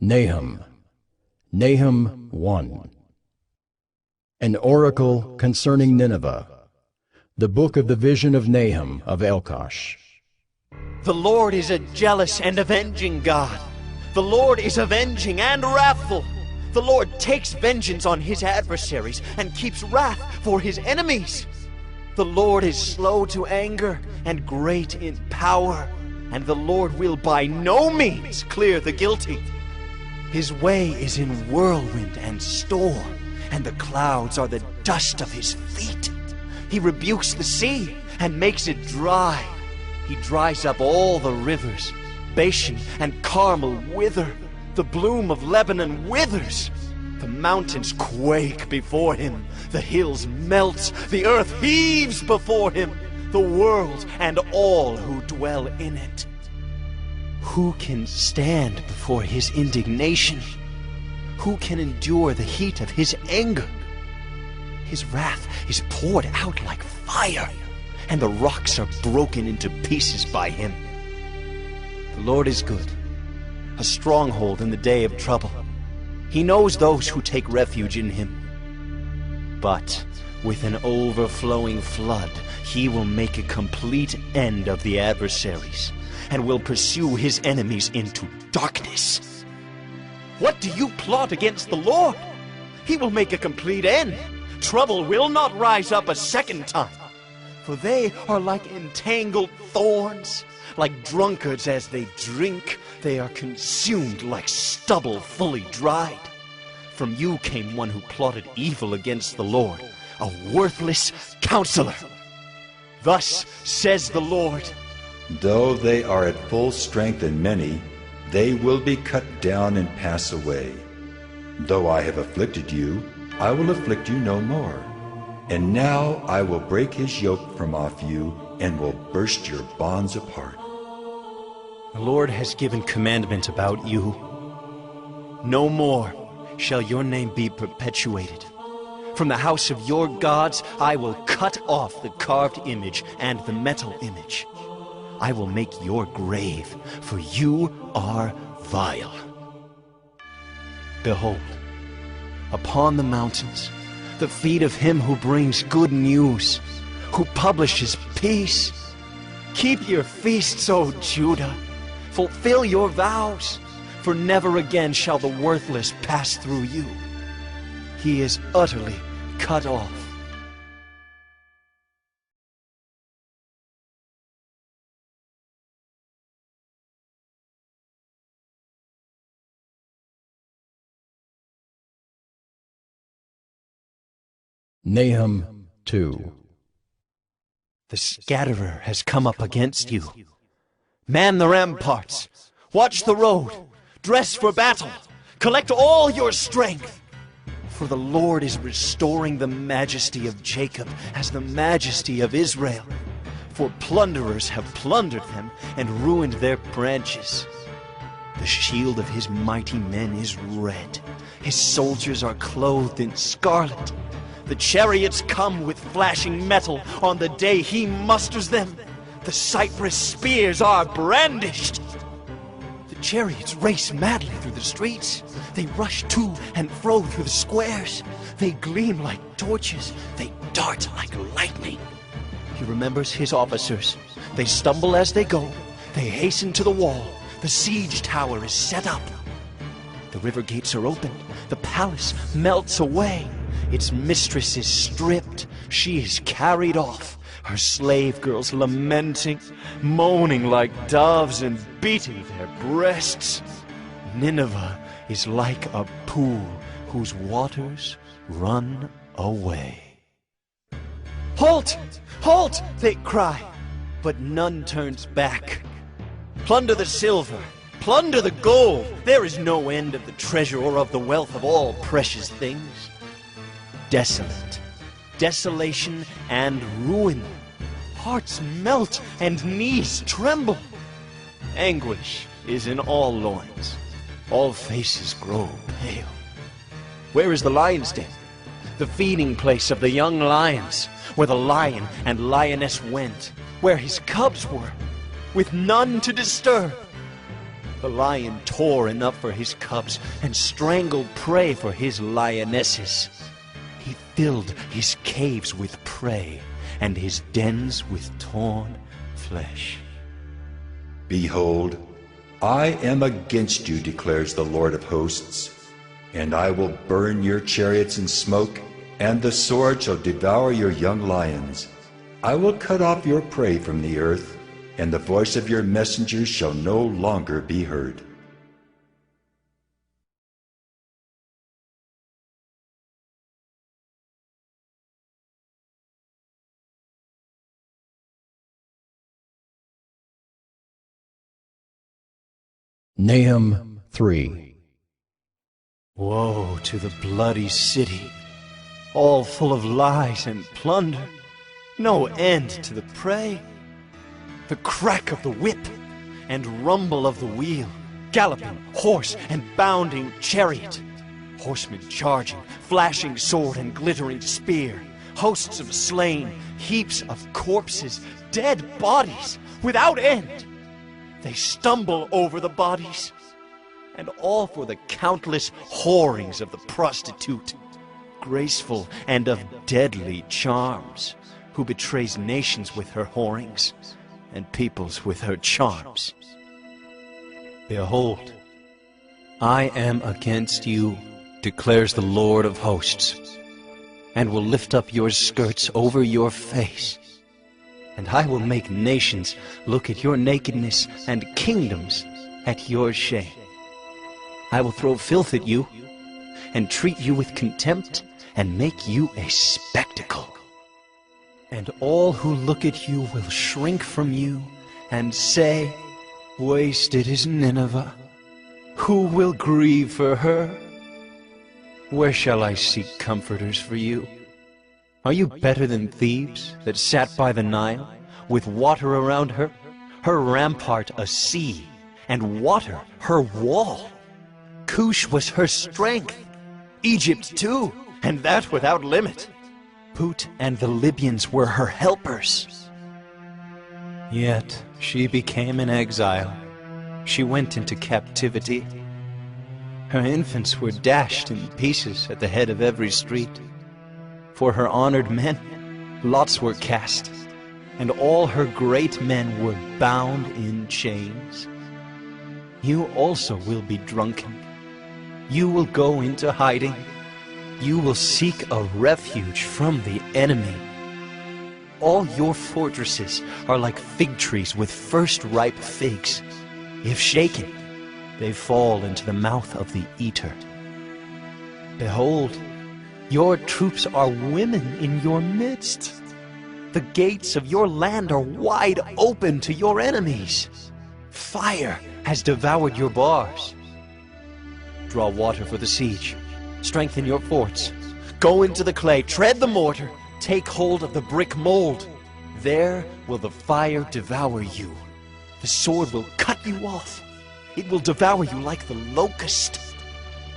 Nahum. Nahum 1. An oracle concerning Nineveh. The book of the vision of Nahum of Elkosh. The Lord is a jealous and avenging God. The Lord is avenging and wrathful. The Lord takes vengeance on his adversaries and keeps wrath for his enemies. The Lord is slow to anger and great in power, and the Lord will by no means clear the guilty. His way is in whirlwind and storm, and the clouds are the dust of his feet. He rebukes the sea and makes it dry. He dries up all the rivers. Bashan and Carmel wither. The bloom of Lebanon withers. The mountains quake before him. The hills melt. The earth heaves before him. The world and all who dwell in it. Who can stand before his indignation? Who can endure the heat of his anger? His wrath is poured out like fire, and the rocks are broken into pieces by him. The Lord is good, a stronghold in the day of trouble. He knows those who take refuge in him. But with an overflowing flood, he will make a complete end of the adversaries, and will pursue his enemies into darkness. What do you plot against the Lord? He will make a complete end. Trouble will not rise up a second time. For they are like entangled thorns. Like drunkards as they drink, they are consumed like stubble fully dried. From you came one who plotted evil against the Lord, a worthless counselor. Thus says the Lord, though they are at full strength and many, they will be cut down and pass away. Though I have afflicted you, I will afflict you no more. And now I will break his yoke from off you and will burst your bonds apart. The Lord has given commandment about you. No more shall your name be perpetuated. From the house of your gods I will cut off the carved image and the metal image. I will make your grave, for you are vile. Behold, upon the mountains, the feet of him who brings good news, who publishes peace. Keep your feasts, O Judah. Fulfill your vows, for never again shall the worthless pass through you. He is utterly cut off. Nahum 2. The scatterer has come up against you. Man the ramparts, watch the road, dress for battle, collect all your strength. For the Lord is restoring the majesty of Jacob as the majesty of Israel. For plunderers have plundered them and ruined their branches. The shield of his mighty men is red. His soldiers are clothed in scarlet. The chariots come with flashing metal on the day he musters them. The cypress spears are brandished. The chariots race madly through the streets. They rush to and fro through the squares. They gleam like torches. They dart like lightning. He remembers his officers. They stumble as they go. They hasten to the wall. The siege tower is set up. The river gates are opened. The palace melts away. Its mistress is stripped. She is carried off. Her slave girls lamenting, moaning like doves and beating their breasts. Nineveh is like a pool whose waters run away. Halt! Halt! They cry, but none turns back. Plunder the silver, plunder the gold. There is no end of the treasure or of the wealth of all precious things. Desolate, desolation and ruin. Hearts melt and knees tremble. Anguish is in all loins. All faces grow pale. Where is the lion's den? The feeding place of the young lions, where the lion and lioness went, where his cubs were, with none to disturb. The lion tore enough for his cubs and strangled prey for his lionesses. He filled his caves with prey and his dens with torn flesh. Behold, I am against you, declares the Lord of hosts, and I will burn your chariots in smoke, and the sword shall devour your young lions. I will cut off your prey from the earth, and the voice of your messengers shall no longer be heard. Nahum 3. Woe to the bloody city, all full of lies and plunder, no end to the prey. The crack of the whip and rumble of the wheel, galloping horse and bounding chariot, horsemen charging, flashing sword and glittering spear, hosts of slain, heaps of corpses, dead bodies without end. They stumble over the bodies, and all for the countless whorings of the prostitute, graceful and of deadly charms, who betrays nations with her whorings, and peoples with her charms. Behold, I am against you, declares the Lord of hosts, and will lift up your skirts over your face. And I will make nations look at your nakedness and kingdoms at your shame. I will throw filth at you and treat you with contempt and make you a spectacle. And all who look at you will shrink from you and say, wasted is Nineveh. Who will grieve for her? Where shall I seek comforters for you? Are you better than Thebes, that sat by the Nile, with water around her, her rampart a sea, and water her wall? Cush was her strength, Egypt too, and that without limit. Put and the Libyans were her helpers. Yet she became an exile. She went into captivity. Her infants were dashed in pieces at the head of every street. For her honored men, lots were cast, and all her great men were bound in chains. You also will be drunken. You will go into hiding. You will seek a refuge from the enemy. All your fortresses are like fig trees with first ripe figs. If shaken, they fall into the mouth of the eater. Behold, your troops are women in your midst. The gates of your land are wide open to your enemies. Fire has devoured your bars. Draw water for the siege. Strengthen your forts. Go into the clay, tread the mortar, take hold of the brick mold. There will the fire devour you. The sword will cut you off. It will devour you like the locust.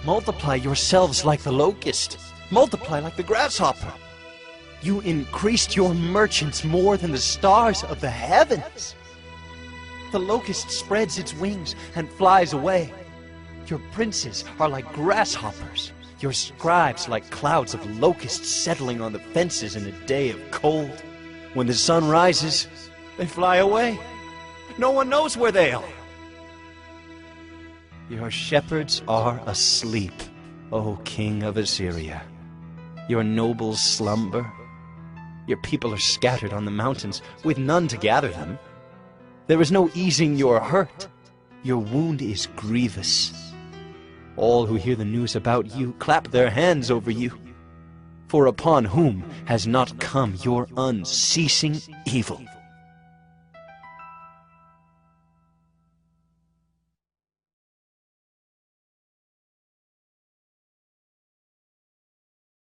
Multiply yourselves like the locust. Multiply like the grasshopper. You increased your merchants more than the stars of the heavens. The locust spreads its wings and flies away. Your princes are like grasshoppers. Your scribes like clouds of locusts settling on the fences in a day of cold. When the sun rises, they fly away. No one knows where they are. Your shepherds are asleep, O king of Assyria. Your nobles slumber. Your people are scattered on the mountains, with none to gather them. There is no easing your hurt. Your wound is grievous. All who hear the news about you clap their hands over you. For upon whom has not come your unceasing evil?